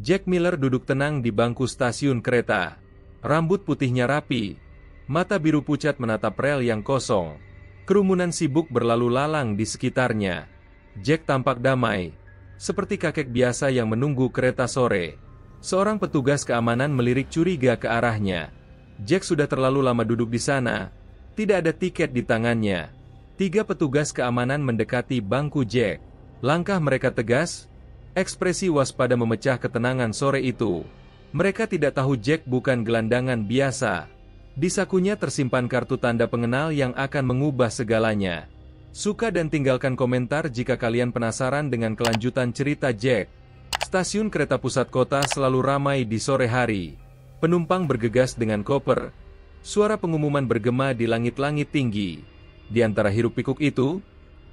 Jack Miller duduk tenang di bangku stasiun kereta. Rambut putihnya rapi, mata biru pucat menatap rel yang kosong. Kerumunan sibuk berlalu lalang di sekitarnya. Jack tampak damai, seperti kakek biasa yang menunggu kereta sore. Seorang petugas keamanan melirik curiga ke arahnya. Jack sudah terlalu lama duduk di sana. Tidak ada tiket di tangannya. 3 petugas keamanan mendekati bangku Jack. Langkah mereka tegas. Ekspresi waspada memecah ketenangan sore itu. Mereka tidak tahu Jack bukan gelandangan biasa. Di sakunya tersimpan kartu tanda pengenal yang akan mengubah segalanya. Suka dan tinggalkan komentar jika kalian penasaran dengan kelanjutan cerita Jack. Stasiun kereta pusat kota selalu ramai di sore hari. Penumpang bergegas dengan koper. Suara pengumuman bergema di langit-langit tinggi. Di antara hiruk-pikuk itu,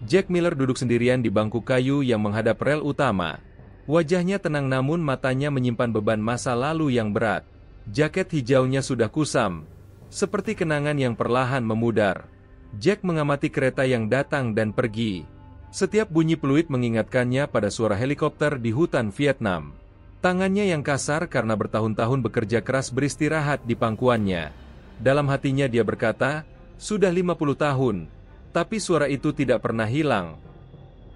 Jack Miller duduk sendirian di bangku kayu yang menghadap rel utama. Wajahnya tenang namun matanya menyimpan beban masa lalu yang berat. Jaket hijaunya sudah kusam, seperti kenangan yang perlahan memudar. Jack mengamati kereta yang datang dan pergi. Setiap bunyi peluit mengingatkannya pada suara helikopter di hutan Vietnam. Tangannya yang kasar karena bertahun-tahun bekerja keras beristirahat di pangkuannya. Dalam hatinya dia berkata, sudah 50 tahun, tapi suara itu tidak pernah hilang.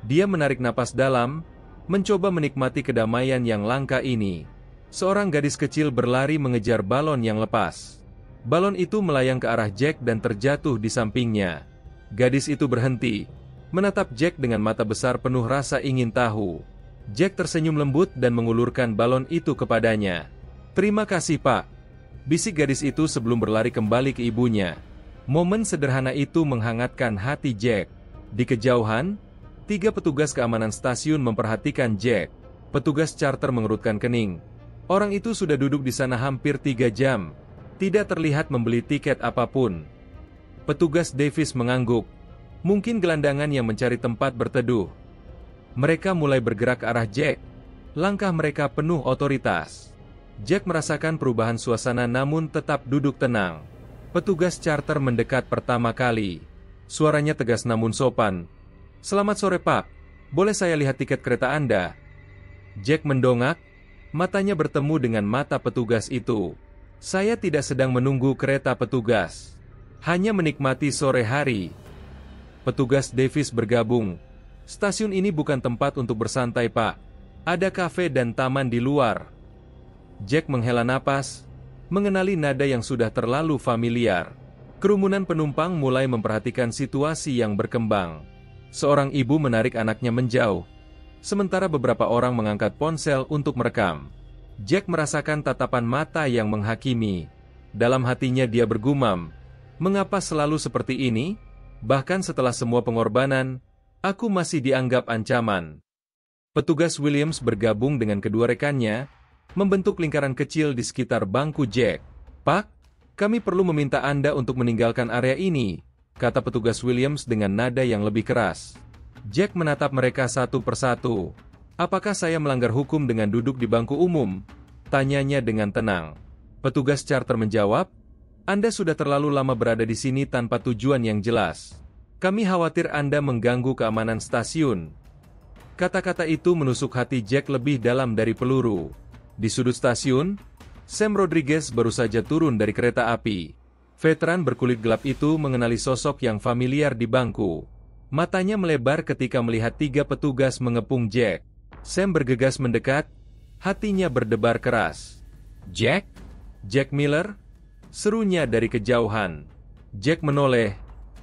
Dia menarik napas dalam, mencoba menikmati kedamaian yang langka ini. Seorang gadis kecil berlari mengejar balon yang lepas. Balon itu melayang ke arah Jack dan terjatuh di sampingnya. Gadis itu berhenti, menatap Jack dengan mata besar penuh rasa ingin tahu. Jack tersenyum lembut dan mengulurkan balon itu kepadanya. "Terima kasih, Pak," bisik gadis itu sebelum berlari kembali ke ibunya. Momen sederhana itu menghangatkan hati Jack. Di kejauhan, 3 petugas keamanan stasiun memperhatikan Jack. Petugas charter mengerutkan kening. Orang itu sudah duduk di sana hampir 3 jam. Tidak terlihat membeli tiket apapun. Petugas Davis mengangguk. Mungkin gelandangan yang mencari tempat berteduh. Mereka mulai bergerak ke arah Jack. Langkah mereka penuh otoritas. Jack merasakan perubahan suasana namun tetap duduk tenang. Petugas charter mendekat pertama kali. Suaranya tegas namun sopan. "Selamat sore, Pak. Boleh saya lihat tiket kereta Anda?" Jack mendongak. Matanya bertemu dengan mata petugas itu. "Saya tidak sedang menunggu kereta petugas. Hanya menikmati sore hari." Petugas Davis bergabung. "Stasiun ini bukan tempat untuk bersantai, Pak. Ada kafe dan taman di luar." Jack menghela napas, mengenali nada yang sudah terlalu familiar. Kerumunan penumpang mulai memperhatikan situasi yang berkembang. Seorang ibu menarik anaknya menjauh, sementara beberapa orang mengangkat ponsel untuk merekam. Jack merasakan tatapan mata yang menghakimi. Dalam hatinya dia bergumam, "Mengapa selalu seperti ini? Bahkan setelah semua pengorbanan, aku masih dianggap ancaman." Petugas Williams bergabung dengan kedua rekannya, membentuk lingkaran kecil di sekitar bangku Jack. "Pak, kami perlu meminta Anda untuk meninggalkan area ini," kata petugas Williams dengan nada yang lebih keras. Jack menatap mereka satu persatu. "Apakah saya melanggar hukum dengan duduk di bangku umum?" tanyanya dengan tenang. Petugas charter menjawab, "Anda sudah terlalu lama berada di sini tanpa tujuan yang jelas. Kami khawatir Anda mengganggu keamanan stasiun." Kata-kata itu menusuk hati Jack lebih dalam dari peluru. Di sudut stasiun, Sam Rodriguez baru saja turun dari kereta api. Veteran berkulit gelap itu mengenali sosok yang familiar di bangku. Matanya melebar ketika melihat 3 petugas mengepung Jack. Sam bergegas mendekat, hatinya berdebar keras. "Jack? Jack Miller?" serunya dari kejauhan. Jack menoleh,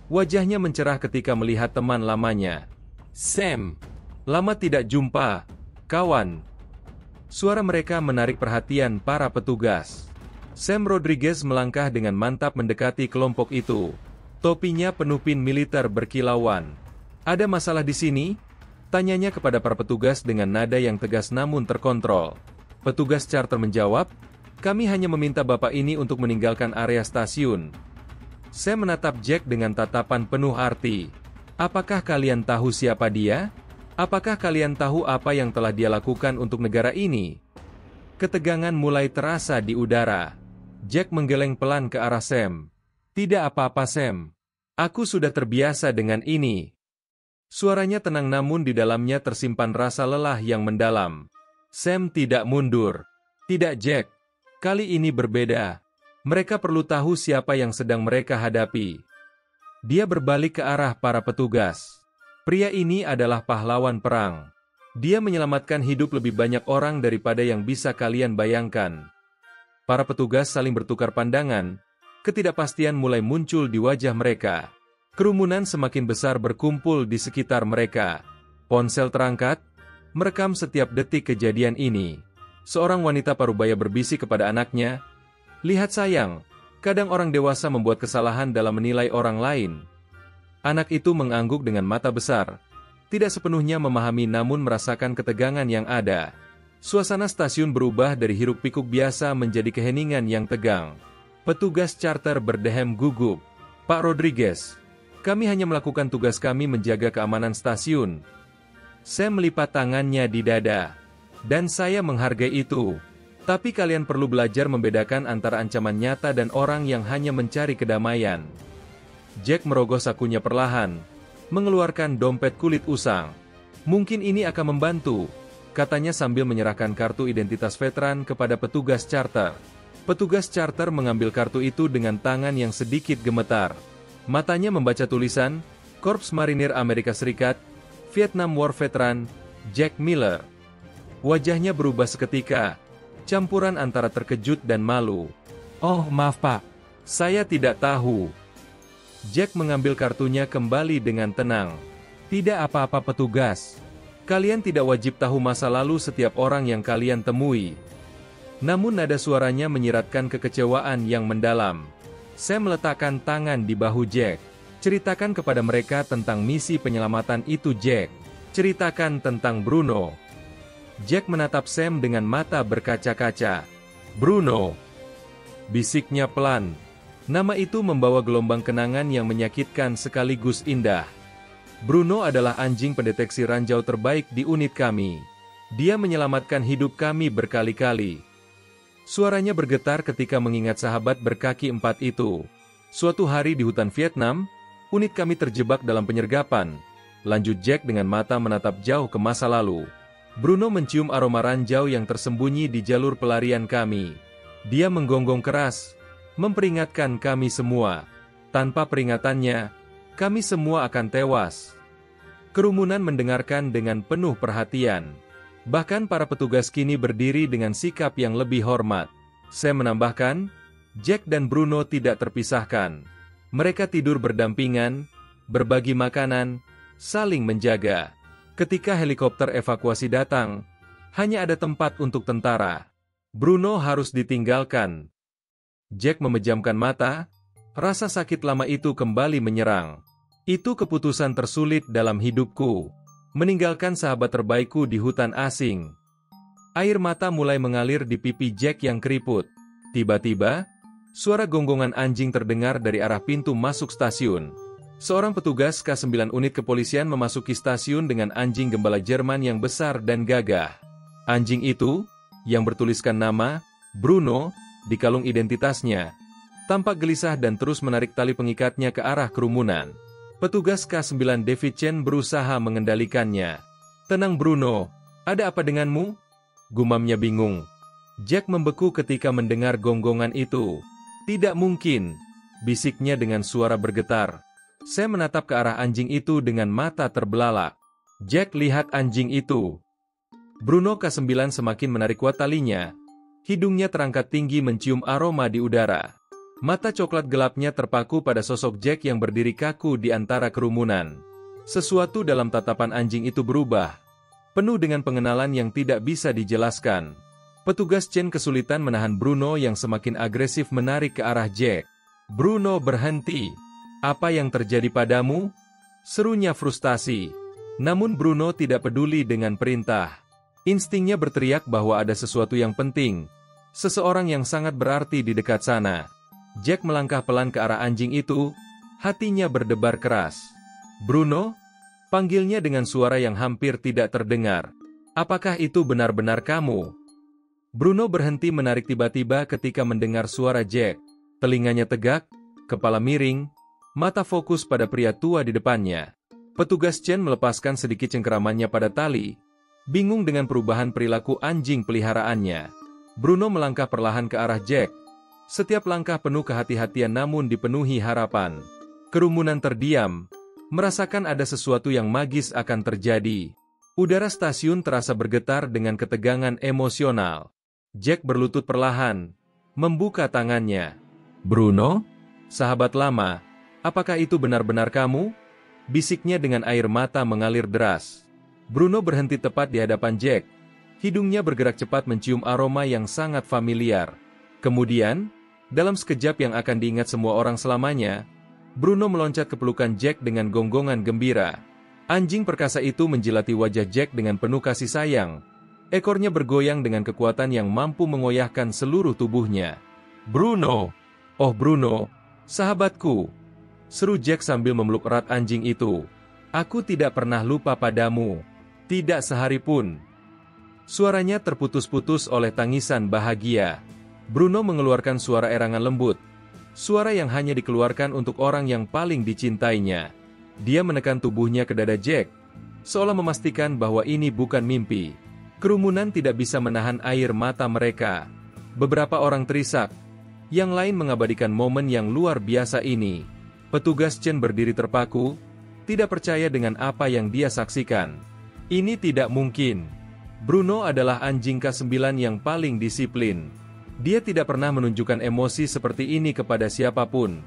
wajahnya mencerah ketika melihat teman lamanya. "Sam, lama tidak jumpa, kawan." Suara mereka menarik perhatian para petugas. Sam Rodriguez melangkah dengan mantap mendekati kelompok itu. Topinya penuh pin militer berkilauan. "Ada masalah di sini?" tanyanya kepada para petugas dengan nada yang tegas namun terkontrol. Petugas charter menjawab, "Kami hanya meminta Bapak ini untuk meninggalkan area stasiun." Sam menatap Jack dengan tatapan penuh arti. "Apakah kalian tahu siapa dia? Apakah kalian tahu apa yang telah dia lakukan untuk negara ini?" Ketegangan mulai terasa di udara. Jack menggeleng pelan ke arah Sam. "Tidak apa-apa, Sam. Aku sudah terbiasa dengan ini." Suaranya tenang namun di dalamnya tersimpan rasa lelah yang mendalam. Sam tidak mundur. Tidak, Jack. Kali ini berbeda. Mereka perlu tahu siapa yang sedang mereka hadapi. Dia berbalik ke arah para petugas. Pria ini adalah pahlawan perang. Dia menyelamatkan hidup lebih banyak orang daripada yang bisa kalian bayangkan. Para petugas saling bertukar pandangan. Ketidakpastian mulai muncul di wajah mereka. Kerumunan semakin besar berkumpul di sekitar mereka. Ponsel terangkat, merekam setiap detik kejadian ini. Seorang wanita parubaya berbisik kepada anaknya, "Lihat sayang, kadang orang dewasa membuat kesalahan dalam menilai orang lain." Anak itu mengangguk dengan mata besar, tidak sepenuhnya memahami namun merasakan ketegangan yang ada. Suasana stasiun berubah dari hiruk-pikuk biasa menjadi keheningan yang tegang. Petugas charter berdehem gugup. "Pak Rodriguez, kami hanya melakukan tugas kami menjaga keamanan stasiun." Sam melipat tangannya di dada. "Dan saya menghargai itu. Tapi kalian perlu belajar membedakan antara ancaman nyata dan orang yang hanya mencari kedamaian." Jack merogoh sakunya perlahan, mengeluarkan dompet kulit usang. "Mungkin ini akan membantu," katanya sambil menyerahkan kartu identitas veteran kepada petugas charter. Petugas charter mengambil kartu itu dengan tangan yang sedikit gemetar. Matanya membaca tulisan, Korps Marinir Amerika Serikat, Vietnam War Veteran, Jack Miller. Wajahnya berubah seketika, campuran antara terkejut dan malu. "Oh, maaf Pak, saya tidak tahu." Jack mengambil kartunya kembali dengan tenang. "Tidak apa-apa petugas. Kalian tidak wajib tahu masa lalu setiap orang yang kalian temui." Namun nada suaranya menyiratkan kekecewaan yang mendalam. Sam meletakkan tangan di bahu Jack. "Ceritakan kepada mereka tentang misi penyelamatan itu, Jack. Ceritakan tentang Bruno." Jack menatap Sam dengan mata berkaca-kaca. "Bruno," bisiknya pelan. Nama itu membawa gelombang kenangan yang menyakitkan sekaligus indah. "Bruno adalah anjing pendeteksi ranjau terbaik di unit kami. Dia menyelamatkan hidup kami berkali-kali." Suaranya bergetar ketika mengingat sahabat berkaki 4 itu. "Suatu hari di hutan Vietnam, unit kami terjebak dalam penyergapan." Lanjut Jack dengan mata menatap jauh ke masa lalu. "Bruno mencium aroma ranjau yang tersembunyi di jalur pelarian kami. Dia menggonggong keras, memperingatkan kami semua. Tanpa peringatannya, kami semua akan tewas." Kerumunan mendengarkan dengan penuh perhatian. Bahkan para petugas kini berdiri dengan sikap yang lebih hormat. Sam menambahkan, Jack dan Bruno tidak terpisahkan. Mereka tidur berdampingan, berbagi makanan, saling menjaga. Ketika helikopter evakuasi datang, hanya ada tempat untuk tentara. Bruno harus ditinggalkan. Jack memejamkan mata, rasa sakit lama itu kembali menyerang. "Itu keputusan tersulit dalam hidupku. Meninggalkan sahabat terbaikku di hutan asing." Air mata mulai mengalir di pipi Jack yang keriput. Tiba-tiba, suara gonggongan anjing terdengar dari arah pintu masuk stasiun. Seorang petugas K9 unit kepolisian memasuki stasiun dengan anjing gembala Jerman yang besar dan gagah. Anjing itu, yang bertuliskan nama, Bruno, di kalung identitasnya, tampak gelisah dan terus menarik tali pengikatnya ke arah kerumunan. Petugas K9 David Chen berusaha mengendalikannya. "Tenang Bruno, ada apa denganmu?" gumamnya bingung. Jack membeku ketika mendengar gonggongan itu. "Tidak mungkin," bisiknya dengan suara bergetar. Saya menatap ke arah anjing itu dengan mata terbelalak. "Jack, lihat anjing itu." Bruno K9 semakin menarik kuat talinya. Hidungnya terangkat tinggi mencium aroma di udara. Mata coklat gelapnya terpaku pada sosok Jack yang berdiri kaku di antara kerumunan. Sesuatu dalam tatapan anjing itu berubah, penuh dengan pengenalan yang tidak bisa dijelaskan. Petugas Chen kesulitan menahan Bruno yang semakin agresif menarik ke arah Jack. "Bruno, berhenti. Apa yang terjadi padamu?" serunya frustasi. Namun Bruno tidak peduli dengan perintah. Instingnya berteriak bahwa ada sesuatu yang penting. Seseorang yang sangat berarti di dekat sana. Jack melangkah pelan ke arah anjing itu, hatinya berdebar keras. "Bruno?" panggilnya dengan suara yang hampir tidak terdengar. "Apakah itu benar-benar kamu?" Bruno berhenti menarik tiba-tiba ketika mendengar suara Jack. Telinganya tegak, kepala miring, mata fokus pada pria tua di depannya. Petugas Chen melepaskan sedikit cengkeramannya pada tali. Bingung dengan perubahan perilaku anjing peliharaannya, Bruno melangkah perlahan ke arah Jack. Setiap langkah penuh kehati-hatian namun dipenuhi harapan. Kerumunan terdiam, merasakan ada sesuatu yang magis akan terjadi. Udara stasiun terasa bergetar dengan ketegangan emosional. Jack berlutut perlahan, membuka tangannya. "Bruno? Sahabat lama, apakah itu benar-benar kamu?" Bisiknya dengan air mata mengalir deras. Bruno berhenti tepat di hadapan Jack. Hidungnya bergerak cepat mencium aroma yang sangat familiar. Kemudian, dalam sekejap yang akan diingat semua orang selamanya, Bruno meloncat ke pelukan Jack dengan gonggongan gembira. Anjing perkasa itu menjilati wajah Jack dengan penuh kasih sayang. Ekornya bergoyang dengan kekuatan yang mampu mengoyahkan seluruh tubuhnya. "Bruno! Oh Bruno, sahabatku!" seru Jack sambil memeluk erat anjing itu. "Aku tidak pernah lupa padamu. Tidak sehari pun." Suaranya terputus-putus oleh tangisan bahagia. Bruno mengeluarkan suara erangan lembut. Suara yang hanya dikeluarkan untuk orang yang paling dicintainya. Dia menekan tubuhnya ke dada Jack, seolah memastikan bahwa ini bukan mimpi. Kerumunan tidak bisa menahan air mata mereka. Beberapa orang terisak, yang lain mengabadikan momen yang luar biasa ini. Petugas Chen berdiri terpaku, tidak percaya dengan apa yang dia saksikan. Ini tidak mungkin. Bruno adalah anjing K9 yang paling disiplin. Dia tidak pernah menunjukkan emosi seperti ini kepada siapapun.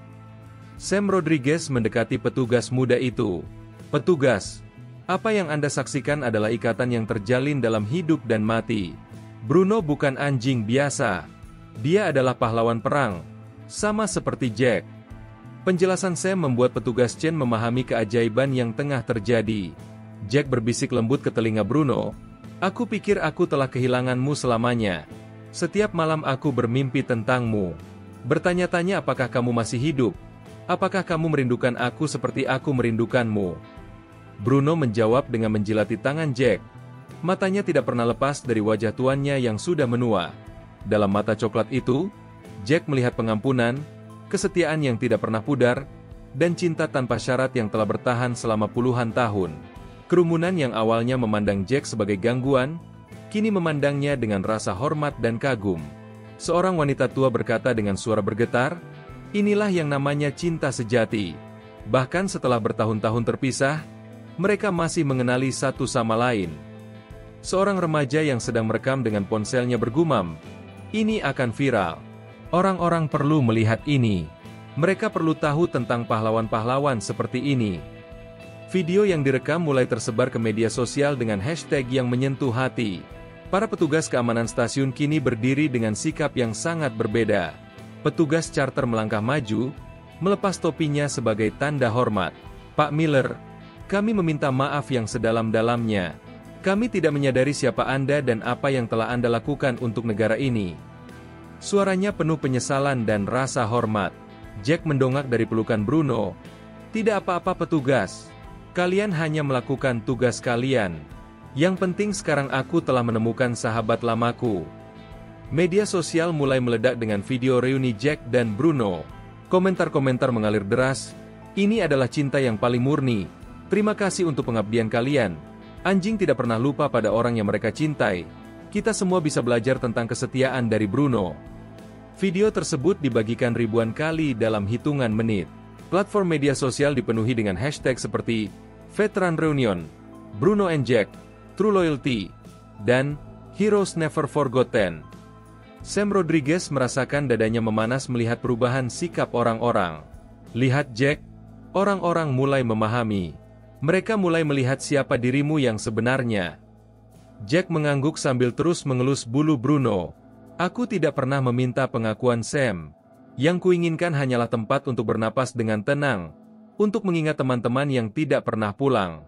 Sam Rodriguez mendekati petugas muda itu. "Petugas, apa yang Anda saksikan adalah ikatan yang terjalin dalam hidup dan mati. Bruno bukan anjing biasa. Dia adalah pahlawan perang, sama seperti Jack." Penjelasan Sam membuat petugas Chen memahami keajaiban yang tengah terjadi. Jack berbisik lembut ke telinga Bruno, "Aku pikir aku telah kehilanganmu selamanya. Setiap malam aku bermimpi tentangmu. Bertanya-tanya apakah kamu masih hidup. Apakah kamu merindukan aku seperti aku merindukanmu?" Bruno menjawab dengan menjilati tangan Jack. Matanya tidak pernah lepas dari wajah tuannya yang sudah menua. Dalam mata coklat itu, Jack melihat pengampunan, kesetiaan yang tidak pernah pudar, dan cinta tanpa syarat yang telah bertahan selama puluhan tahun. Kerumunan yang awalnya memandang Jack sebagai gangguan, kini memandangnya dengan rasa hormat dan kagum. Seorang wanita tua berkata dengan suara bergetar, "Inilah yang namanya cinta sejati." Bahkan setelah bertahun-tahun terpisah, mereka masih mengenali satu sama lain. Seorang remaja yang sedang merekam dengan ponselnya bergumam, "Ini akan viral. Orang-orang perlu melihat ini. Mereka perlu tahu tentang pahlawan-pahlawan seperti ini." Video yang direkam mulai tersebar ke media sosial dengan hashtag yang menyentuh hati. Para petugas keamanan stasiun kini berdiri dengan sikap yang sangat berbeda. Petugas charter melangkah maju, melepas topinya sebagai tanda hormat. "Pak Miller, kami meminta maaf yang sedalam-dalamnya. Kami tidak menyadari siapa Anda dan apa yang telah Anda lakukan untuk negara ini." Suaranya penuh penyesalan dan rasa hormat. Jack mendongak dari pelukan Bruno. "Tidak apa-apa petugas. Kalian hanya melakukan tugas kalian. Yang penting sekarang aku telah menemukan sahabat lamaku." Media sosial mulai meledak dengan video reuni Jack dan Bruno. Komentar-komentar mengalir deras. "Ini adalah cinta yang paling murni. Terima kasih untuk pengabdian kalian. Anjing tidak pernah lupa pada orang yang mereka cintai. Kita semua bisa belajar tentang kesetiaan dari Bruno." Video tersebut dibagikan ribuan kali dalam hitungan menit. Platform media sosial dipenuhi dengan hashtag seperti Veteran Reunion, Bruno and Jack, True Loyalty, dan Heroes Never Forgotten. Sam Rodriguez merasakan dadanya memanas melihat perubahan sikap orang-orang. "Lihat Jack, orang-orang mulai memahami. Mereka mulai melihat siapa dirimu yang sebenarnya." Jack mengangguk sambil terus mengelus bulu Bruno. "Aku tidak pernah meminta pengakuan Sam. Yang kuinginkan hanyalah tempat untuk bernapas dengan tenang, untuk mengingat teman-teman yang tidak pernah pulang."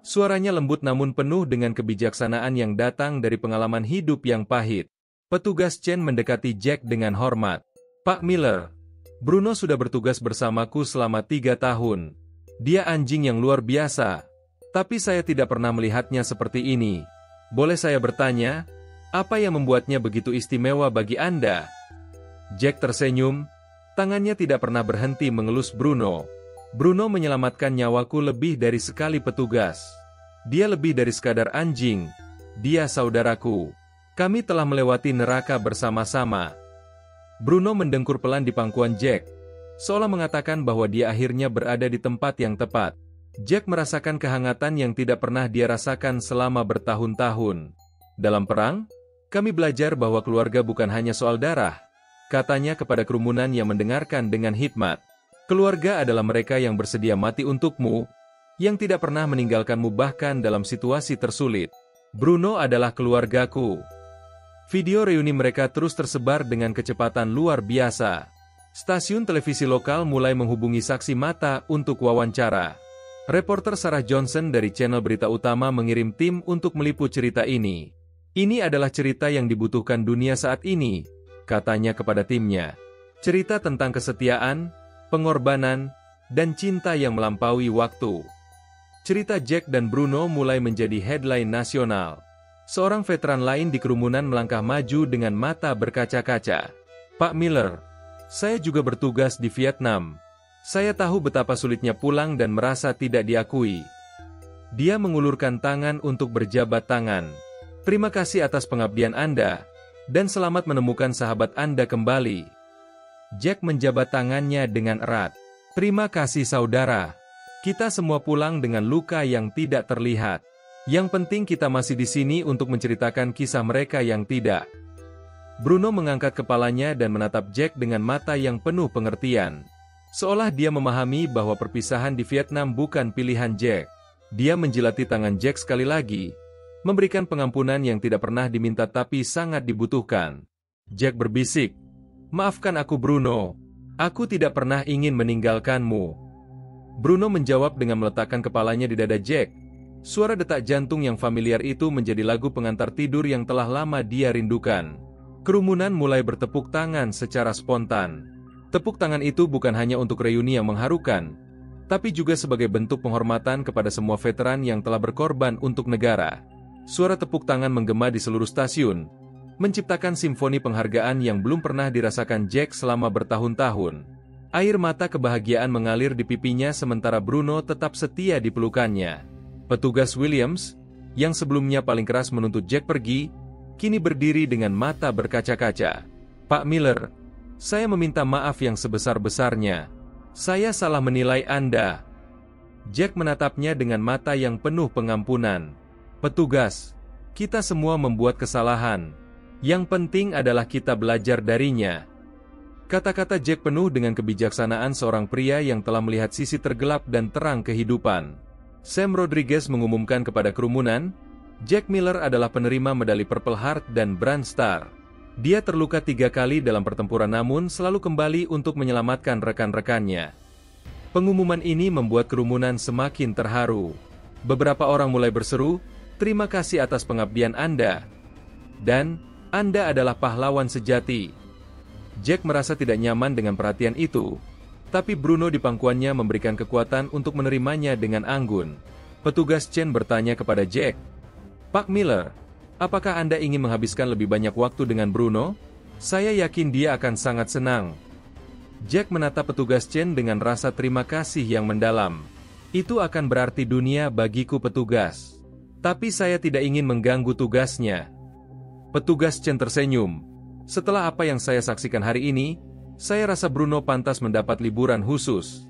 Suaranya lembut namun penuh dengan kebijaksanaan yang datang dari pengalaman hidup yang pahit. Petugas Chen mendekati Jack dengan hormat. "Pak Miller, Bruno sudah bertugas bersamaku selama 3 tahun. Dia anjing yang luar biasa, tapi saya tidak pernah melihatnya seperti ini. Boleh saya bertanya, apa yang membuatnya begitu istimewa bagi Anda?" Jack tersenyum, tangannya tidak pernah berhenti mengelus Bruno. "Bruno menyelamatkan nyawaku lebih dari sekali petugas. Dia lebih dari sekadar anjing. Dia saudaraku. Kami telah melewati neraka bersama-sama. Bruno mendengkur pelan di pangkuan Jack, seolah mengatakan bahwa dia akhirnya berada di tempat yang tepat. Jack merasakan kehangatan yang tidak pernah dia rasakan selama bertahun-tahun. Dalam perang, kami belajar bahwa keluarga bukan hanya soal darah, katanya kepada kerumunan yang mendengarkan dengan hikmat. Keluarga adalah mereka yang bersedia mati untukmu, yang tidak pernah meninggalkanmu bahkan dalam situasi tersulit. Bruno adalah keluargaku. Video reuni mereka terus tersebar dengan kecepatan luar biasa. Stasiun televisi lokal mulai menghubungi saksi mata untuk wawancara. Reporter Sarah Johnson dari channel berita utama mengirim tim untuk meliput cerita ini. Ini adalah cerita yang dibutuhkan dunia saat ini, katanya kepada timnya. Cerita tentang kesetiaan, pengorbanan, dan cinta yang melampaui waktu. Cerita Jack dan Bruno mulai menjadi headline nasional. Seorang veteran lain di kerumunan melangkah maju dengan mata berkaca-kaca. Pak Miller, saya juga bertugas di Vietnam. Saya tahu betapa sulitnya pulang dan merasa tidak diakui. Dia mengulurkan tangan untuk berjabat tangan. Terima kasih atas pengabdian Anda, dan selamat menemukan sahabat Anda kembali. Jack menjabat tangannya dengan erat. Terima kasih saudara. Kita semua pulang dengan luka yang tidak terlihat. Yang penting kita masih di sini untuk menceritakan kisah mereka yang tidak. Bruno mengangkat kepalanya dan menatap Jack dengan mata yang penuh pengertian. Seolah dia memahami bahwa perpisahan di Vietnam bukan pilihan Jack. Dia menjilati tangan Jack sekali lagi, memberikan pengampunan yang tidak pernah diminta tapi sangat dibutuhkan. Jack berbisik, "Maafkan aku Bruno, aku tidak pernah ingin meninggalkanmu." Bruno menjawab dengan meletakkan kepalanya di dada Jack. Suara detak jantung yang familiar itu menjadi lagu pengantar tidur yang telah lama dia rindukan. Kerumunan mulai bertepuk tangan secara spontan. Tepuk tangan itu bukan hanya untuk reuni yang mengharukan, tapi juga sebagai bentuk penghormatan kepada semua veteran yang telah berkorban untuk negara. Suara tepuk tangan menggema di seluruh stasiun, menciptakan simfoni penghargaan yang belum pernah dirasakan Jack selama bertahun-tahun. Air mata kebahagiaan mengalir di pipinya sementara Bruno tetap setia di pelukannya. Petugas Williams, yang sebelumnya paling keras menuntut Jack pergi, kini berdiri dengan mata berkaca-kaca. "Pak Miller, saya meminta maaf yang sebesar-besarnya. Saya salah menilai Anda." Jack menatapnya dengan mata yang penuh pengampunan. "Petugas, kita semua membuat kesalahan. Yang penting adalah kita belajar darinya." Kata-kata Jack penuh dengan kebijaksanaan seorang pria yang telah melihat sisi tergelap dan terang kehidupan. Sam Rodriguez mengumumkan kepada kerumunan, Jack Miller adalah penerima medali Purple Heart dan Bronze Star. Dia terluka 3 kali dalam pertempuran namun selalu kembali untuk menyelamatkan rekan-rekannya. Pengumuman ini membuat kerumunan semakin terharu. Beberapa orang mulai berseru, "Terima kasih atas pengabdian Anda." Dan, "Anda adalah pahlawan sejati." Jack merasa tidak nyaman dengan perhatian itu, tapi Bruno di pangkuannya memberikan kekuatan untuk menerimanya dengan anggun. Petugas Chen bertanya kepada Jack, "Pak Miller, apakah Anda ingin menghabiskan lebih banyak waktu dengan Bruno? Saya yakin dia akan sangat senang." Jack menatap petugas Chen dengan rasa terima kasih yang mendalam. "Itu akan berarti dunia bagiku petugas. Tapi saya tidak ingin mengganggu tugasnya." Petugas Chen tersenyum. "Setelah apa yang saya saksikan hari ini, saya rasa Bruno pantas mendapat liburan khusus."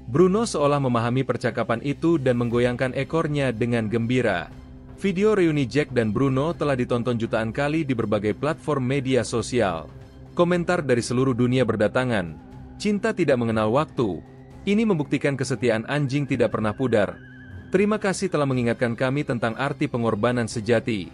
Bruno seolah memahami percakapan itu dan menggoyangkan ekornya dengan gembira. Video reuni Jack dan Bruno telah ditonton jutaan kali di berbagai platform media sosial. Komentar dari seluruh dunia berdatangan. "Cinta tidak mengenal waktu. Ini membuktikan kesetiaan anjing tidak pernah pudar. Terima kasih telah mengingatkan kami tentang arti pengorbanan sejati."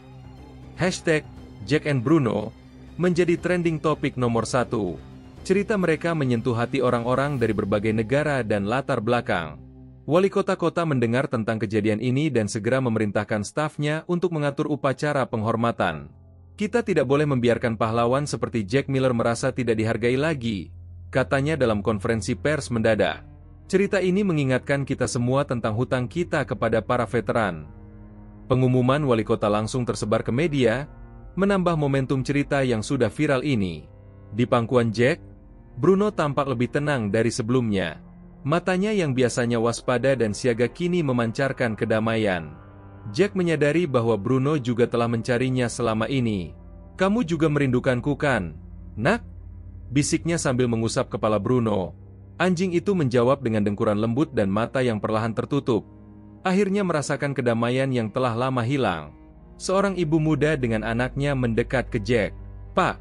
Hashtag Jack and Bruno menjadi trending topik nomor 1. Cerita mereka menyentuh hati orang-orang dari berbagai negara dan latar belakang. Wali kota-kota mendengar tentang kejadian ini dan segera memerintahkan stafnya untuk mengatur upacara penghormatan. "Kita tidak boleh membiarkan pahlawan seperti Jack Miller merasa tidak dihargai lagi," katanya dalam konferensi pers mendadak. "Cerita ini mengingatkan kita semua tentang hutang kita kepada para veteran." Pengumuman wali kota langsung tersebar ke media, menambah momentum cerita yang sudah viral ini. Di pangkuan Jack, Bruno tampak lebih tenang dari sebelumnya. Matanya yang biasanya waspada dan siaga kini memancarkan kedamaian. Jack menyadari bahwa Bruno juga telah mencarinya selama ini. "Kamu juga merindukanku kan, nak?" bisiknya sambil mengusap kepala Bruno. Anjing itu menjawab dengan dengkuran lembut dan mata yang perlahan tertutup. Akhirnya merasakan kedamaian yang telah lama hilang. Seorang ibu muda dengan anaknya mendekat ke Jack. "Pak,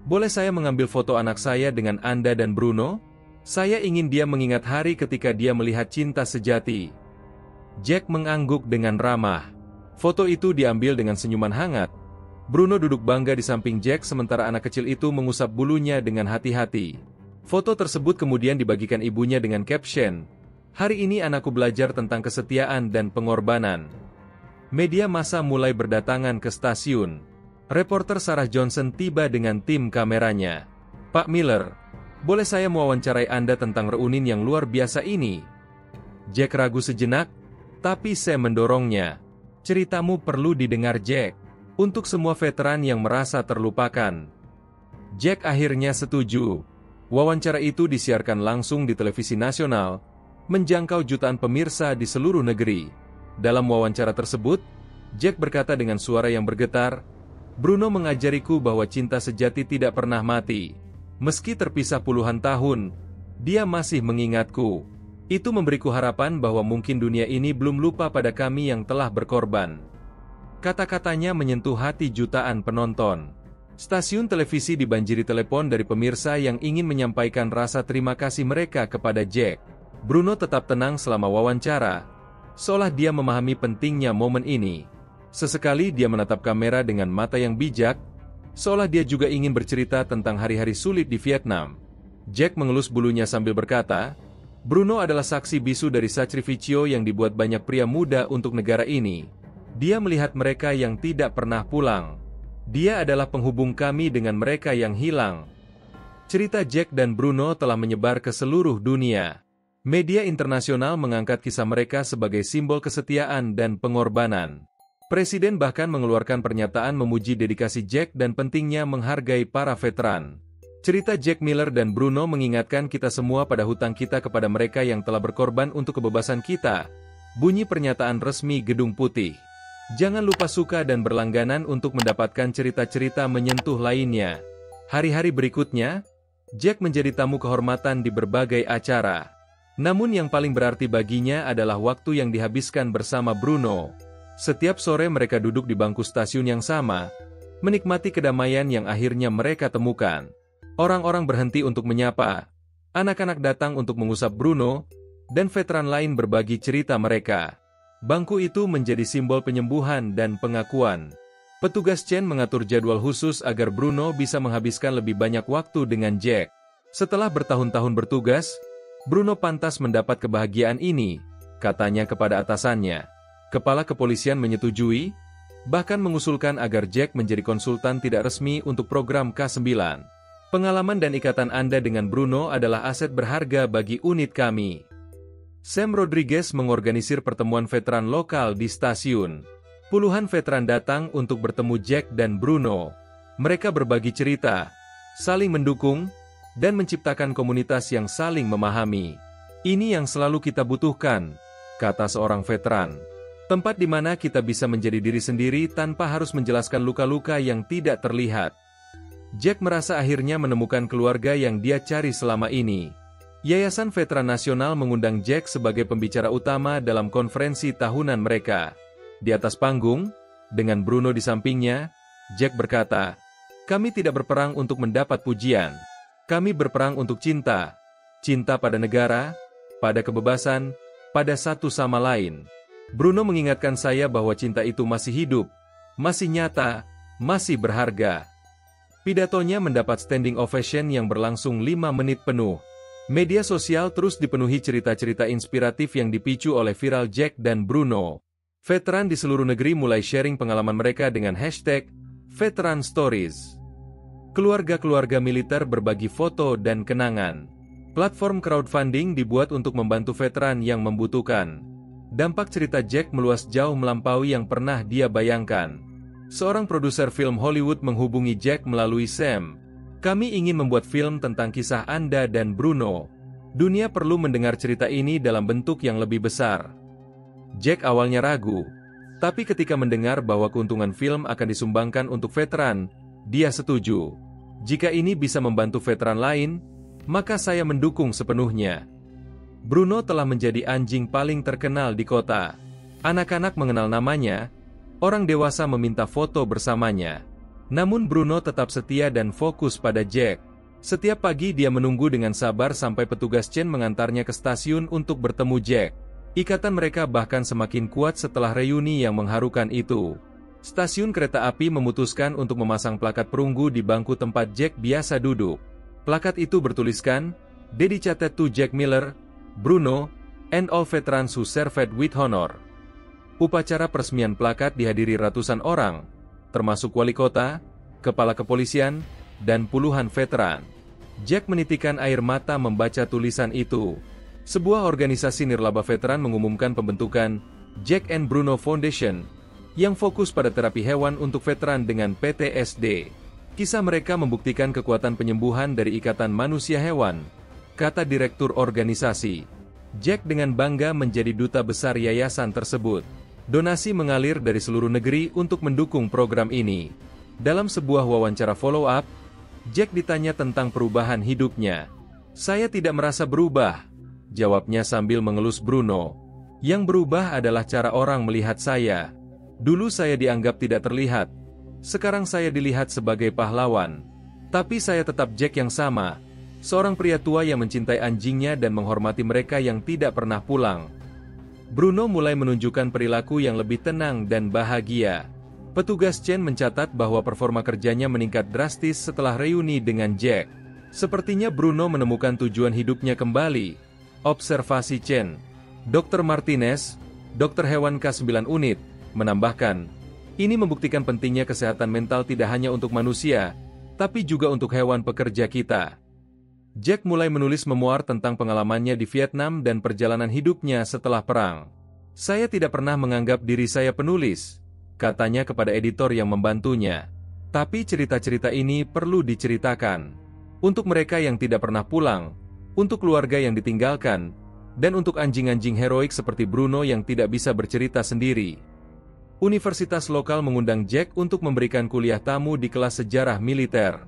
boleh saya mengambil foto anak saya dengan Anda dan Bruno? Saya ingin dia mengingat hari ketika dia melihat cinta sejati." Jack mengangguk dengan ramah. Foto itu diambil dengan senyuman hangat. Bruno duduk bangga di samping Jack sementara anak kecil itu mengusap bulunya dengan hati-hati. Foto tersebut kemudian dibagikan ibunya dengan caption, "Hari ini anakku belajar tentang kesetiaan dan pengorbanan." Media massa mulai berdatangan ke stasiun. Reporter Sarah Johnson tiba dengan tim kameranya. "Pak Miller, boleh saya mewawancarai Anda tentang reunian yang luar biasa ini?" Jack ragu sejenak, tapi Sam mendorongnya. "Ceritamu perlu didengar Jack, untuk semua veteran yang merasa terlupakan." Jack akhirnya setuju. Wawancara itu disiarkan langsung di televisi nasional, menjangkau jutaan pemirsa di seluruh negeri. Dalam wawancara tersebut, Jack berkata dengan suara yang bergetar, "Bruno mengajariku bahwa cinta sejati tidak pernah mati. Meski terpisah puluhan tahun, dia masih mengingatku. Itu memberiku harapan bahwa mungkin dunia ini belum lupa pada kami yang telah berkorban." Kata-katanya menyentuh hati jutaan penonton. Stasiun televisi dibanjiri telepon dari pemirsa yang ingin menyampaikan rasa terima kasih mereka kepada Jack. Bruno tetap tenang selama wawancara, seolah dia memahami pentingnya momen ini. Sesekali dia menatap kamera dengan mata yang bijak, seolah dia juga ingin bercerita tentang hari-hari sulit di Vietnam. Jack mengelus bulunya sambil berkata, "Bruno adalah saksi bisu dari sacrificio yang dibuat banyak pria muda untuk negara ini. Dia melihat mereka yang tidak pernah pulang. Dia adalah penghubung kami dengan mereka yang hilang." Cerita Jack dan Bruno telah menyebar ke seluruh dunia. Media internasional mengangkat kisah mereka sebagai simbol kesetiaan dan pengorbanan. Presiden bahkan mengeluarkan pernyataan memuji dedikasi Jack dan pentingnya menghargai para veteran. Cerita Jack Miller dan Bruno mengingatkan kita semua pada hutang kita kepada mereka yang telah berkorban untuk kebebasan kita. Bunyi pernyataan resmi Gedung Putih. Jangan lupa suka dan berlangganan untuk mendapatkan cerita-cerita menyentuh lainnya. Hari-hari berikutnya, Jack menjadi tamu kehormatan di berbagai acara. Namun yang paling berarti baginya adalah waktu yang dihabiskan bersama Bruno. Setiap sore mereka duduk di bangku stasiun yang sama, menikmati kedamaian yang akhirnya mereka temukan. Orang-orang berhenti untuk menyapa, anak-anak datang untuk mengusap Bruno, dan veteran lain berbagi cerita mereka. Bangku itu menjadi simbol penyembuhan dan pengakuan. Petugas Chen mengatur jadwal khusus agar Bruno bisa menghabiskan lebih banyak waktu dengan Jack. Setelah bertahun-tahun bertugas, Bruno pantas mendapat kebahagiaan ini, katanya kepada atasannya. Kepala kepolisian menyetujui, bahkan mengusulkan agar Jack menjadi konsultan tidak resmi untuk program K9. "Pengalaman dan ikatan Anda dengan Bruno adalah aset berharga bagi unit kami." Sam Rodriguez mengorganisir pertemuan veteran lokal di stasiun. Puluhan veteran datang untuk bertemu Jack dan Bruno. Mereka berbagi cerita, saling mendukung, dan menciptakan komunitas yang saling memahami. "Ini yang selalu kita butuhkan," kata seorang veteran. "Tempat di mana kita bisa menjadi diri sendiri tanpa harus menjelaskan luka-luka yang tidak terlihat." Jack merasa akhirnya menemukan keluarga yang dia cari selama ini. Yayasan Veteran Nasional mengundang Jack sebagai pembicara utama dalam konferensi tahunan mereka. Di atas panggung, dengan Bruno di sampingnya, Jack berkata, "Kami tidak berperang untuk mendapat pujian. Kami berperang untuk cinta. Cinta pada negara, pada kebebasan, pada satu sama lain." Bruno mengingatkan saya bahwa cinta itu masih hidup, masih nyata, masih berharga. Pidatonya mendapat standing ovation yang berlangsung 5 menit penuh. Media sosial terus dipenuhi cerita-cerita inspiratif yang dipicu oleh viral Jack dan Bruno. Veteran di seluruh negeri mulai sharing pengalaman mereka dengan hashtag Veteran Stories. Keluarga-keluarga militer berbagi foto dan kenangan. Platform crowdfunding dibuat untuk membantu veteran yang membutuhkan. Dampak cerita Jack meluas jauh melampaui yang pernah dia bayangkan. Seorang produser film Hollywood menghubungi Jack melalui Sam. "Kami ingin membuat film tentang kisah Anda dan Bruno. Dunia perlu mendengar cerita ini dalam bentuk yang lebih besar." Jack awalnya ragu. Tapi ketika mendengar bahwa keuntungan film akan disumbangkan untuk veteran, dia setuju. Jika ini bisa membantu veteran lain, maka saya mendukung sepenuhnya. Bruno telah menjadi anjing paling terkenal di kota. Anak-anak mengenal namanya, orang dewasa meminta foto bersamanya. Namun Bruno tetap setia dan fokus pada Jack. Setiap pagi dia menunggu dengan sabar sampai petugas Chen mengantarnya ke stasiun untuk bertemu Jack. Ikatan mereka bahkan semakin kuat setelah reuni yang mengharukan itu. Stasiun kereta api memutuskan untuk memasang plakat perunggu di bangku tempat Jack biasa duduk. Plakat itu bertuliskan, "Dedicated to Jack Miller, Bruno, and all veterans who served with honor." Upacara peresmian plakat dihadiri ratusan orang, termasuk wali kota, kepala kepolisian, dan puluhan veteran. Jack menitikan air mata membaca tulisan itu. Sebuah organisasi nirlaba veteran mengumumkan pembentukan Jack and Bruno Foundation yang fokus pada terapi hewan untuk veteran dengan PTSD. Kisah mereka membuktikan kekuatan penyembuhan dari ikatan manusia-hewan, kata direktur organisasi. Jack dengan bangga menjadi duta besar yayasan tersebut. Donasi mengalir dari seluruh negeri untuk mendukung program ini. Dalam sebuah wawancara follow-up, Jack ditanya tentang perubahan hidupnya. "Saya tidak merasa berubah," jawabnya sambil mengelus Bruno. "Yang berubah adalah cara orang melihat saya. Dulu saya dianggap tidak terlihat. Sekarang saya dilihat sebagai pahlawan. Tapi saya tetap Jack yang sama. Seorang pria tua yang mencintai anjingnya dan menghormati mereka yang tidak pernah pulang." Bruno mulai menunjukkan perilaku yang lebih tenang dan bahagia. Petugas Chen mencatat bahwa performa kerjanya meningkat drastis setelah reuni dengan Jack. Sepertinya Bruno menemukan tujuan hidupnya kembali. Observasi Chen. Dr. Martinez, dokter hewan K9 unit, menambahkan, ini membuktikan pentingnya kesehatan mental tidak hanya untuk manusia, tapi juga untuk hewan pekerja kita. Jack mulai menulis memoir tentang pengalamannya di Vietnam dan perjalanan hidupnya setelah perang. "Saya tidak pernah menganggap diri saya penulis," katanya kepada editor yang membantunya. "Tapi cerita-cerita ini perlu diceritakan. Untuk mereka yang tidak pernah pulang, untuk keluarga yang ditinggalkan, dan untuk anjing-anjing heroik seperti Bruno yang tidak bisa bercerita sendiri." Universitas lokal mengundang Jack untuk memberikan kuliah tamu di kelas sejarah militer.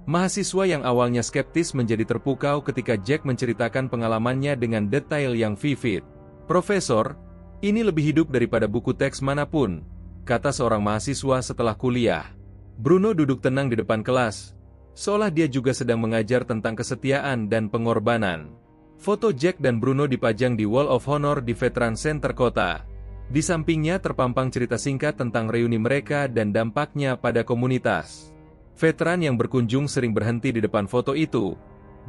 Mahasiswa yang awalnya skeptis menjadi terpukau ketika Jack menceritakan pengalamannya dengan detail yang vivid. "Profesor, ini lebih hidup daripada buku teks manapun," kata seorang mahasiswa setelah kuliah. Bruno duduk tenang di depan kelas, seolah dia juga sedang mengajar tentang kesetiaan dan pengorbanan. Foto Jack dan Bruno dipajang di Wall of Honor di Veteran Center kota. Di sampingnya terpampang cerita singkat tentang reuni mereka dan dampaknya pada komunitas. Veteran yang berkunjung sering berhenti di depan foto itu.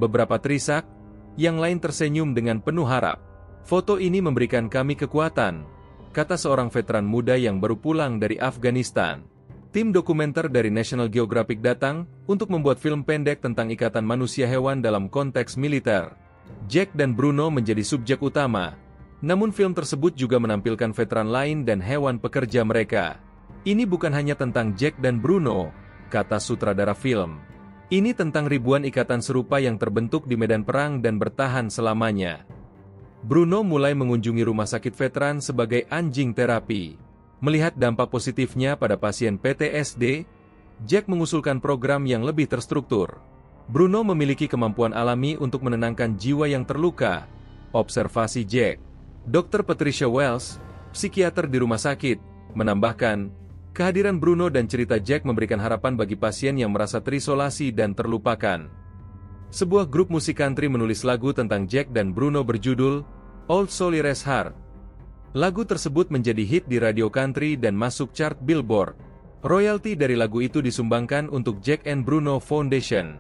Beberapa terisak, yang lain tersenyum dengan penuh harap. "Foto ini memberikan kami kekuatan," kata seorang veteran muda yang baru pulang dari Afghanistan. Tim dokumenter dari National Geographic datang untuk membuat film pendek tentang ikatan manusia hewan dalam konteks militer. Jack dan Bruno menjadi subjek utama, namun film tersebut juga menampilkan veteran lain dan hewan pekerja mereka. "Ini bukan hanya tentang Jack dan Bruno," kata sutradara film. "Ini tentang ribuan ikatan serupa yang terbentuk di medan perang dan bertahan selamanya." Bruno mulai mengunjungi rumah sakit veteran sebagai anjing terapi. Melihat dampak positifnya pada pasien PTSD, Jack mengusulkan program yang lebih terstruktur. Bruno memiliki kemampuan alami untuk menenangkan jiwa yang terluka. Observasi Jack. Dr. Patricia Wells, psikiater di rumah sakit, menambahkan, kehadiran Bruno dan cerita Jack memberikan harapan bagi pasien yang merasa terisolasi dan terlupakan. Sebuah grup musik country menulis lagu tentang Jack dan Bruno berjudul Old Soldiers Heart. Lagu tersebut menjadi hit di radio country dan masuk chart Billboard. Royalti dari lagu itu disumbangkan untuk Jack and Bruno Foundation.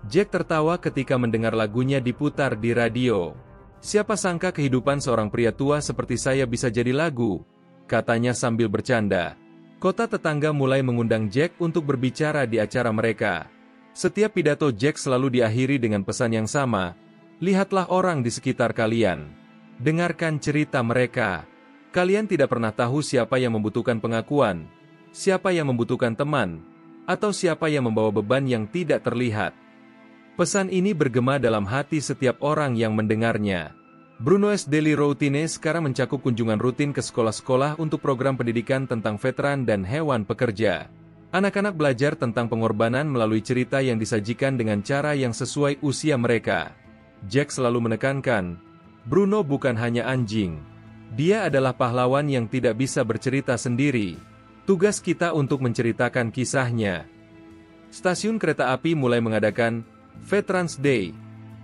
Jack tertawa ketika mendengar lagunya diputar di radio. "Siapa sangka kehidupan seorang pria tua seperti saya bisa jadi lagu," katanya sambil bercanda. Kota tetangga mulai mengundang Jack untuk berbicara di acara mereka. Setiap pidato Jack selalu diakhiri dengan pesan yang sama, "Lihatlah orang di sekitar kalian. Dengarkan cerita mereka. Kalian tidak pernah tahu siapa yang membutuhkan pengakuan, siapa yang membutuhkan teman, atau siapa yang membawa beban yang tidak terlihat." Pesan ini bergema dalam hati setiap orang yang mendengarnya. Bruno's Daily Routine sekarang mencakup kunjungan rutin ke sekolah-sekolah untuk program pendidikan tentang veteran dan hewan pekerja. Anak-anak belajar tentang pengorbanan melalui cerita yang disajikan dengan cara yang sesuai usia mereka. Jack selalu menekankan, Bruno bukan hanya anjing. Dia adalah pahlawan yang tidak bisa bercerita sendiri. Tugas kita untuk menceritakan kisahnya. Stasiun kereta api mulai mengadakan Veterans Day,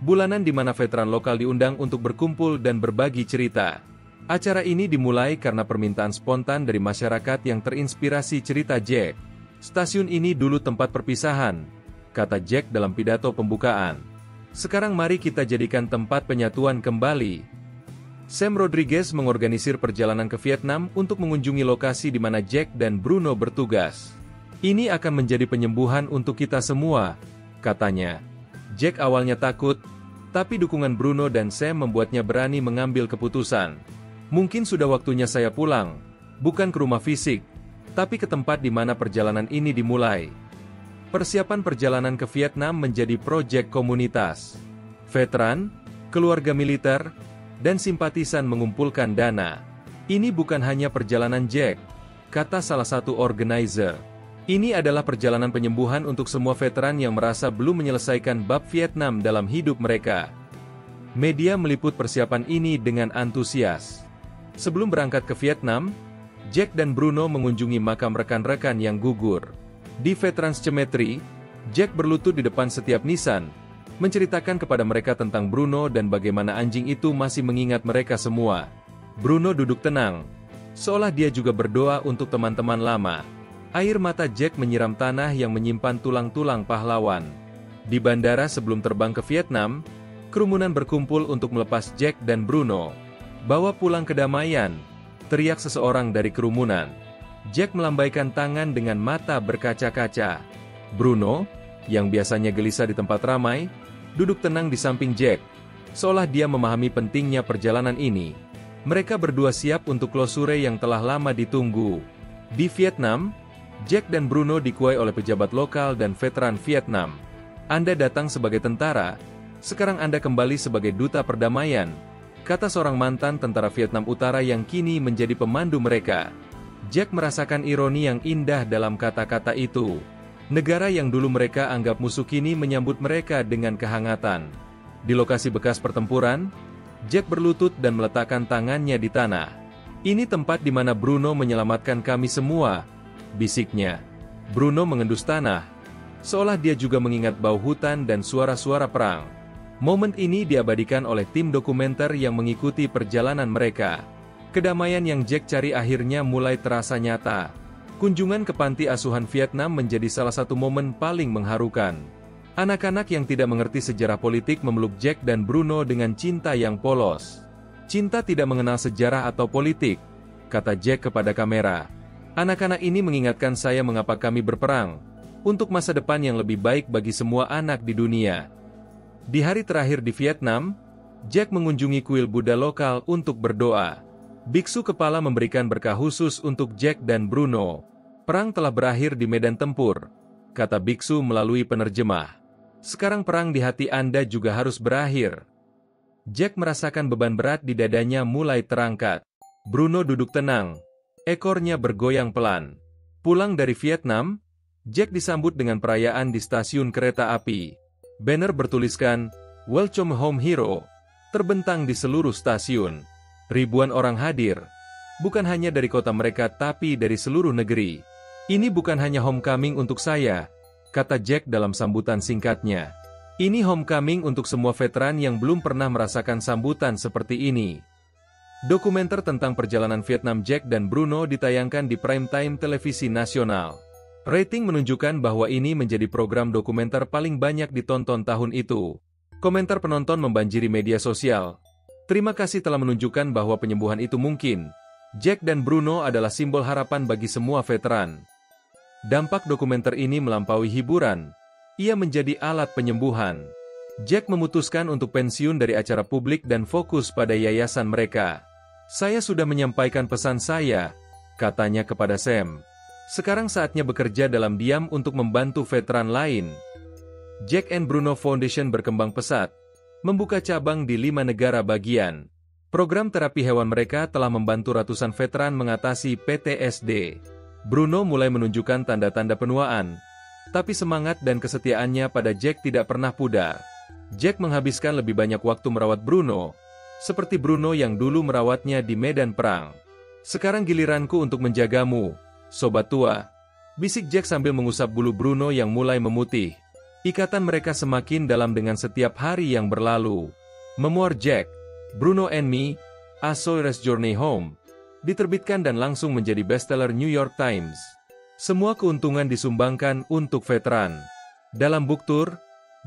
bulanan di mana veteran lokal diundang untuk berkumpul dan berbagi cerita. Acara ini dimulai karena permintaan spontan dari masyarakat yang terinspirasi cerita Jack. Stasiun ini dulu tempat perpisahan, kata Jack dalam pidato pembukaan. Sekarang mari kita jadikan tempat penyatuan kembali. Sam Rodriguez mengorganisir perjalanan ke Vietnam untuk mengunjungi lokasi di mana Jack dan Bruno bertugas. Ini akan menjadi penyembuhan untuk kita semua, katanya. Jack awalnya takut, tapi dukungan Bruno dan Sam membuatnya berani mengambil keputusan. Mungkin sudah waktunya saya pulang, bukan ke rumah fisik, tapi ke tempat di mana perjalanan ini dimulai. Persiapan perjalanan ke Vietnam menjadi proyek komunitas. Veteran, keluarga militer, dan simpatisan mengumpulkan dana. Ini bukan hanya perjalanan Jack, kata salah satu organizer. Ini adalah perjalanan penyembuhan untuk semua veteran yang merasa belum menyelesaikan bab Vietnam dalam hidup mereka. Media meliput persiapan ini dengan antusias. Sebelum berangkat ke Vietnam, Jack dan Bruno mengunjungi makam rekan-rekan yang gugur. Di Veterans Cemetery, Jack berlutut di depan setiap nisan, menceritakan kepada mereka tentang Bruno dan bagaimana anjing itu masih mengingat mereka semua. Bruno duduk tenang, seolah dia juga berdoa untuk teman-teman lama. Air mata Jack menyiram tanah yang menyimpan tulang-tulang pahlawan. Di bandara sebelum terbang ke Vietnam, kerumunan berkumpul untuk melepas Jack dan Bruno. Bawa pulang kedamaian, teriak seseorang dari kerumunan. Jack melambaikan tangan dengan mata berkaca-kaca. Bruno, yang biasanya gelisah di tempat ramai, duduk tenang di samping Jack, seolah dia memahami pentingnya perjalanan ini. Mereka berdua siap untuk klosure yang telah lama ditunggu. Di Vietnam, Jack dan Bruno dikuai oleh pejabat lokal dan veteran Vietnam. Anda datang sebagai tentara, sekarang Anda kembali sebagai duta perdamaian, kata seorang mantan tentara Vietnam Utara yang kini menjadi pemandu mereka. Jack merasakan ironi yang indah dalam kata-kata itu. Negara yang dulu mereka anggap musuh kini menyambut mereka dengan kehangatan. Di lokasi bekas pertempuran, Jack berlutut dan meletakkan tangannya di tanah. Ini tempat di mana Bruno menyelamatkan kami semua, bisiknya. Bruno mengendus tanah, seolah dia juga mengingat bau hutan dan suara-suara perang. Momen ini diabadikan oleh tim dokumenter yang mengikuti perjalanan mereka. Kedamaian yang Jack cari akhirnya mulai terasa nyata. Kunjungan ke panti asuhan Vietnam menjadi salah satu momen paling mengharukan. Anak-anak yang tidak mengerti sejarah politik memeluk Jack dan Bruno dengan cinta yang polos. Cinta tidak mengenal sejarah atau politik, kata Jack kepada kamera. Anak-anak ini mengingatkan saya mengapa kami berperang, untuk masa depan yang lebih baik bagi semua anak di dunia. Di hari terakhir di Vietnam, Jack mengunjungi kuil Buddha lokal untuk berdoa. Biksu kepala memberikan berkah khusus untuk Jack dan Bruno. Perang telah berakhir di medan tempur, kata biksu melalui penerjemah. Sekarang perang di hati Anda juga harus berakhir. Jack merasakan beban berat di dadanya mulai terangkat. Bruno duduk tenang, ekornya bergoyang pelan. Pulang dari Vietnam, Jack disambut dengan perayaan di stasiun kereta api. Banner bertuliskan, "Welcome Home Hero," terbentang di seluruh stasiun. Ribuan orang hadir, bukan hanya dari kota mereka tapi dari seluruh negeri. Ini bukan hanya homecoming untuk saya, kata Jack dalam sambutan singkatnya. Ini homecoming untuk semua veteran yang belum pernah merasakan sambutan seperti ini. Dokumenter tentang perjalanan Vietnam Jack dan Bruno ditayangkan di primetime televisi nasional. Rating menunjukkan bahwa ini menjadi program dokumenter paling banyak ditonton tahun itu. Komentar penonton membanjiri media sosial. Terima kasih telah menunjukkan bahwa penyembuhan itu mungkin. Jack dan Bruno adalah simbol harapan bagi semua veteran. Dampak dokumenter ini melampaui hiburan. Ia menjadi alat penyembuhan. Jack memutuskan untuk pensiun dari acara publik dan fokus pada yayasan mereka. Saya sudah menyampaikan pesan saya, katanya kepada Sam. Sekarang saatnya bekerja dalam diam untuk membantu veteran lain. Jack and Bruno Foundation berkembang pesat, membuka cabang di 5 negara bagian. Program terapi hewan mereka telah membantu ratusan veteran mengatasi PTSD. Bruno mulai menunjukkan tanda-tanda penuaan, tapi semangat dan kesetiaannya pada Jack tidak pernah pudar. Jack menghabiskan lebih banyak waktu merawat Bruno, seperti Bruno yang dulu merawatnya di medan perang. "Sekarang giliranku untuk menjagamu, sobat tua," bisik Jack sambil mengusap bulu Bruno yang mulai memutih. Ikatan mereka semakin dalam dengan setiap hari yang berlalu. Memoir Jack, Bruno and Me, A Sailor's Journey Home, diterbitkan dan langsung menjadi bestseller New York Times. Semua keuntungan disumbangkan untuk veteran. Dalam book tour,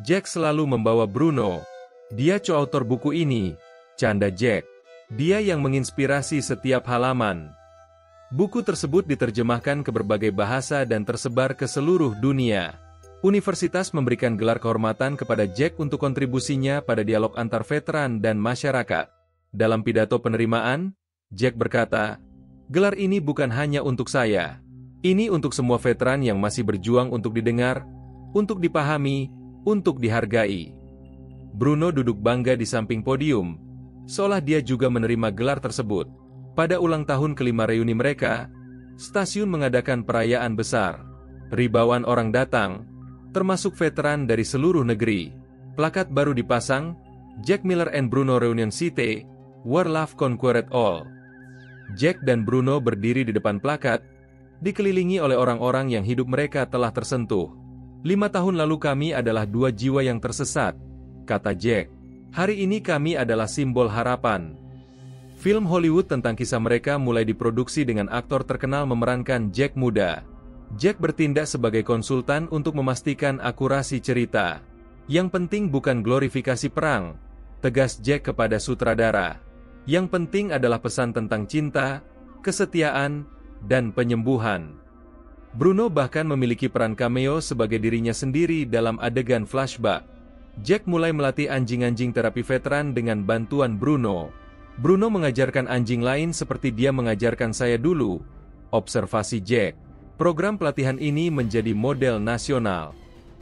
Jack selalu membawa Bruno. "Dia co-author buku ini," canda Jack. "Dia yang menginspirasi setiap halaman." Buku tersebut diterjemahkan ke berbagai bahasa dan tersebar ke seluruh dunia. Universitas memberikan gelar kehormatan kepada Jack untuk kontribusinya pada dialog antar veteran dan masyarakat. Dalam pidato penerimaan, Jack berkata, "Gelar ini bukan hanya untuk saya. Ini untuk semua veteran yang masih berjuang untuk didengar, untuk dipahami, untuk dihargai." Bruno duduk bangga di samping podium, seolah dia juga menerima gelar tersebut. Pada ulang tahun kelima reuni mereka, stasiun mengadakan perayaan besar. Ribuan orang datang, termasuk veteran dari seluruh negeri. Plakat baru dipasang, "Jack Miller and Bruno Reunion City, Where Love Conquered All." Jack dan Bruno berdiri di depan plakat, dikelilingi oleh orang-orang yang hidup mereka telah tersentuh. "5 tahun lalu kami adalah 2 jiwa yang tersesat," kata Jack. "Hari ini kami adalah simbol harapan." Film Hollywood tentang kisah mereka mulai diproduksi dengan aktor terkenal memerankan Jack muda. Jack bertindak sebagai konsultan untuk memastikan akurasi cerita. "Yang penting bukan glorifikasi perang," tegas Jack kepada sutradara. "Yang penting adalah pesan tentang cinta, kesetiaan, dan penyembuhan." Bruno bahkan memiliki peran cameo sebagai dirinya sendiri dalam adegan flashback. Jack mulai melatih anjing-anjing terapi veteran dengan bantuan Bruno. "Bruno mengajarkan anjing lain seperti dia mengajarkan saya dulu," observasi Jack. Program pelatihan ini menjadi model nasional.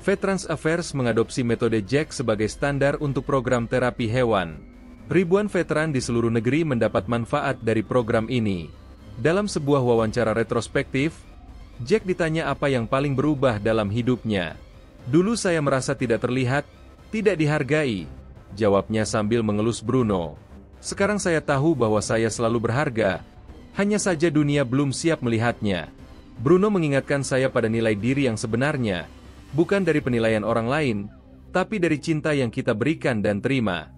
Veterans Affairs mengadopsi metode Jack sebagai standar untuk program terapi hewan. Ribuan veteran di seluruh negeri mendapat manfaat dari program ini. Dalam sebuah wawancara retrospektif, Jack ditanya apa yang paling berubah dalam hidupnya. "Dulu saya merasa tidak terlihat, tidak dihargai," jawabnya sambil mengelus Bruno. "Sekarang saya tahu bahwa saya selalu berharga, hanya saja dunia belum siap melihatnya." Bruno mengingatkan saya pada nilai diri yang sebenarnya, bukan dari penilaian orang lain, tapi dari cinta yang kita berikan dan terima.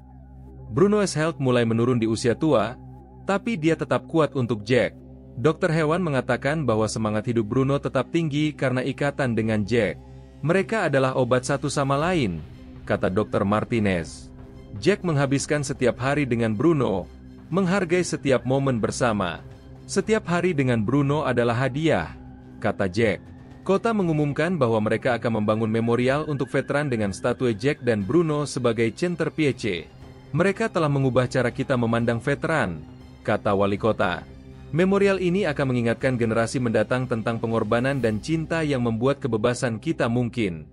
Bruno's health mulai menurun di usia tua, tapi dia tetap kuat untuk Jack. Dokter hewan mengatakan bahwa semangat hidup Bruno tetap tinggi karena ikatan dengan Jack. "Mereka adalah obat satu sama lain," kata Dr. Martinez. Jack menghabiskan setiap hari dengan Bruno, menghargai setiap momen bersama. "Setiap hari dengan Bruno adalah hadiah," kata Jack. Kota mengumumkan bahwa mereka akan membangun memorial untuk veteran dengan statue Jack dan Bruno sebagai centerpiece. "Mereka telah mengubah cara kita memandang veteran," kata wali kota. "Memorial ini akan mengingatkan generasi mendatang tentang pengorbanan dan cinta yang membuat kebebasan kita mungkin."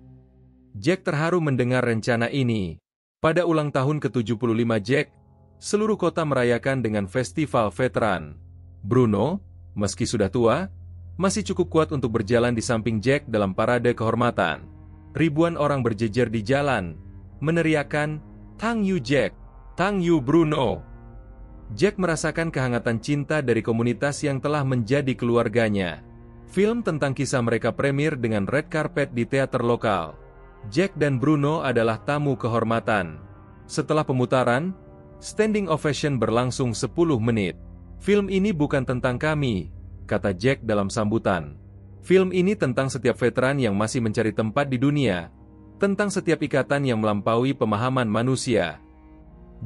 Jack terharu mendengar rencana ini. Pada ulang tahun ke-75 Jack, seluruh kota merayakan dengan festival veteran. Bruno, meski sudah tua, masih cukup kuat untuk berjalan di samping Jack dalam parade kehormatan. Ribuan orang berjejer di jalan, meneriakkan, "Thank you Jack, thank you Bruno." Jack merasakan kehangatan cinta dari komunitas yang telah menjadi keluarganya. Film tentang kisah mereka premier dengan red carpet di teater lokal. Jack dan Bruno adalah tamu kehormatan. Setelah pemutaran, standing ovation berlangsung 10 menit. "Film ini bukan tentang kami," kata Jack dalam sambutan. "Film ini tentang setiap veteran yang masih mencari tempat di dunia, tentang setiap ikatan yang melampaui pemahaman manusia."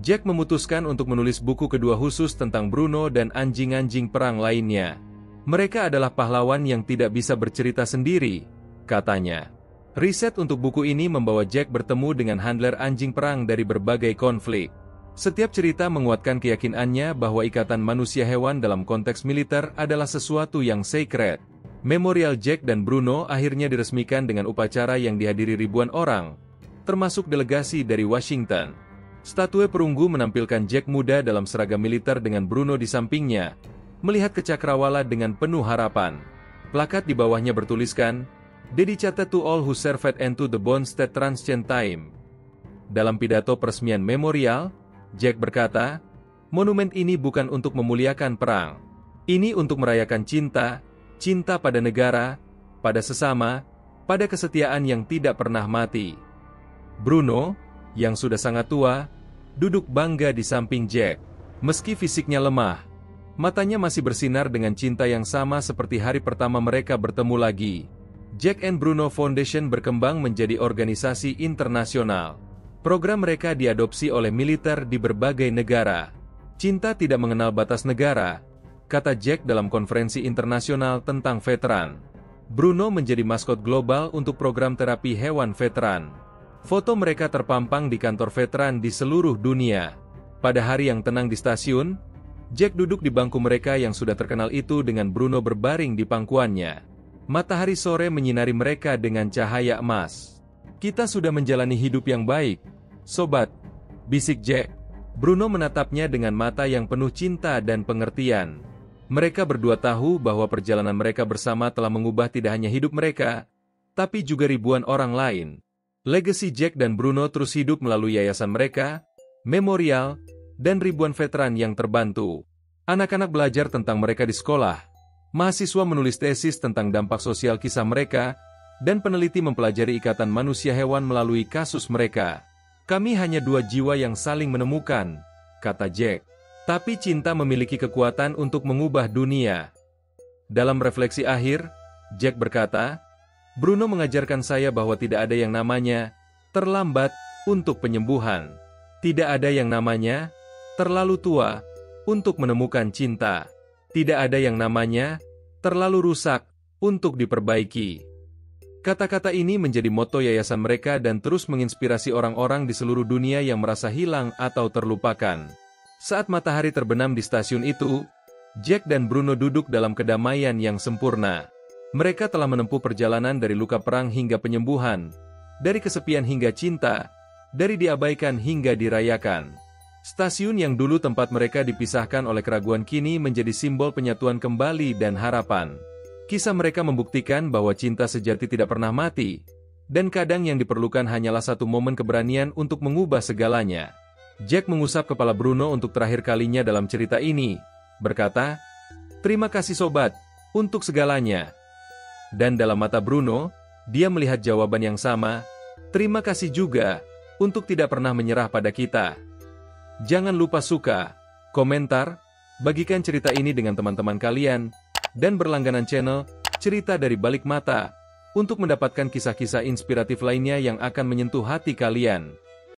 Jack memutuskan untuk menulis buku kedua khusus tentang Bruno dan anjing-anjing perang lainnya. "Mereka adalah pahlawan yang tidak bisa bercerita sendiri," katanya. Riset untuk buku ini membawa Jack bertemu dengan handler anjing perang dari berbagai konflik. Setiap cerita menguatkan keyakinannya bahwa ikatan manusia hewan dalam konteks militer adalah sesuatu yang sacred. Memorial Jack dan Bruno akhirnya diresmikan dengan upacara yang dihadiri ribuan orang, termasuk delegasi dari Washington. Statue perunggu menampilkan Jack muda dalam seragam militer dengan Bruno di sampingnya, melihat ke cakrawala dengan penuh harapan. Plakat di bawahnya bertuliskan, "Dedicated to all who served and to the bonds that transcend time." Dalam pidato peresmian memorial, Jack berkata, "Monumen ini bukan untuk memuliakan perang. Ini untuk merayakan cinta, cinta pada negara, pada sesama, pada kesetiaan yang tidak pernah mati." Bruno, yang sudah sangat tua, duduk bangga di samping Jack. Meski fisiknya lemah, matanya masih bersinar dengan cinta yang sama seperti hari pertama mereka bertemu lagi. Jack and Bruno Foundation berkembang menjadi organisasi internasional. Program mereka diadopsi oleh militer di berbagai negara. "Cinta tidak mengenal batas negara," kata Jack dalam konferensi internasional tentang veteran. Bruno menjadi maskot global untuk program terapi hewan veteran. Foto mereka terpampang di kantor veteran di seluruh dunia. Pada hari yang tenang di stasiun, Jack duduk di bangku mereka yang sudah terkenal itu dengan Bruno berbaring di pangkuannya. Matahari sore menyinari mereka dengan cahaya emas. "Kita sudah menjalani hidup yang baik, sobat," bisik Jack. Bruno menatapnya dengan mata yang penuh cinta dan pengertian. Mereka berdua tahu bahwa perjalanan mereka bersama telah mengubah tidak hanya hidup mereka, tapi juga ribuan orang lain. Legasi Jack dan Bruno terus hidup melalui yayasan mereka, memorial, dan ribuan veteran yang terbantu. Anak-anak belajar tentang mereka di sekolah, mahasiswa menulis tesis tentang dampak sosial kisah mereka, dan peneliti mempelajari ikatan manusia hewan melalui kasus mereka. "Kami hanya dua jiwa yang saling menemukan," kata Jack. "Tapi cinta memiliki kekuatan untuk mengubah dunia." Dalam refleksi akhir, Jack berkata, "Bruno mengajarkan saya bahwa tidak ada yang namanya terlambat untuk penyembuhan. Tidak ada yang namanya terlalu tua untuk menemukan cinta. Tidak ada yang namanya terlalu rusak untuk diperbaiki." Kata-kata ini menjadi moto yayasan mereka dan terus menginspirasi orang-orang di seluruh dunia yang merasa hilang atau terlupakan. Saat matahari terbenam di stasiun itu, Jack dan Bruno duduk dalam kedamaian yang sempurna. Mereka telah menempuh perjalanan dari luka perang hingga penyembuhan, dari kesepian hingga cinta, dari diabaikan hingga dirayakan. Stasiun yang dulu tempat mereka dipisahkan oleh keraguan kini menjadi simbol penyatuan kembali dan harapan. Kisah mereka membuktikan bahwa cinta sejati tidak pernah mati, dan kadang yang diperlukan hanyalah satu momen keberanian untuk mengubah segalanya. Jack mengusap kepala Bruno untuk terakhir kalinya dalam cerita ini, berkata, "Terima kasih sobat, untuk segalanya." Dan dalam mata Bruno, dia melihat jawaban yang sama, "Terima kasih juga, untuk tidak pernah menyerah pada kita." Jangan lupa suka, komentar, bagikan cerita ini dengan teman-teman kalian, dan berlangganan channel Cerita dari Balik Mata, untuk mendapatkan kisah-kisah inspiratif lainnya yang akan menyentuh hati kalian.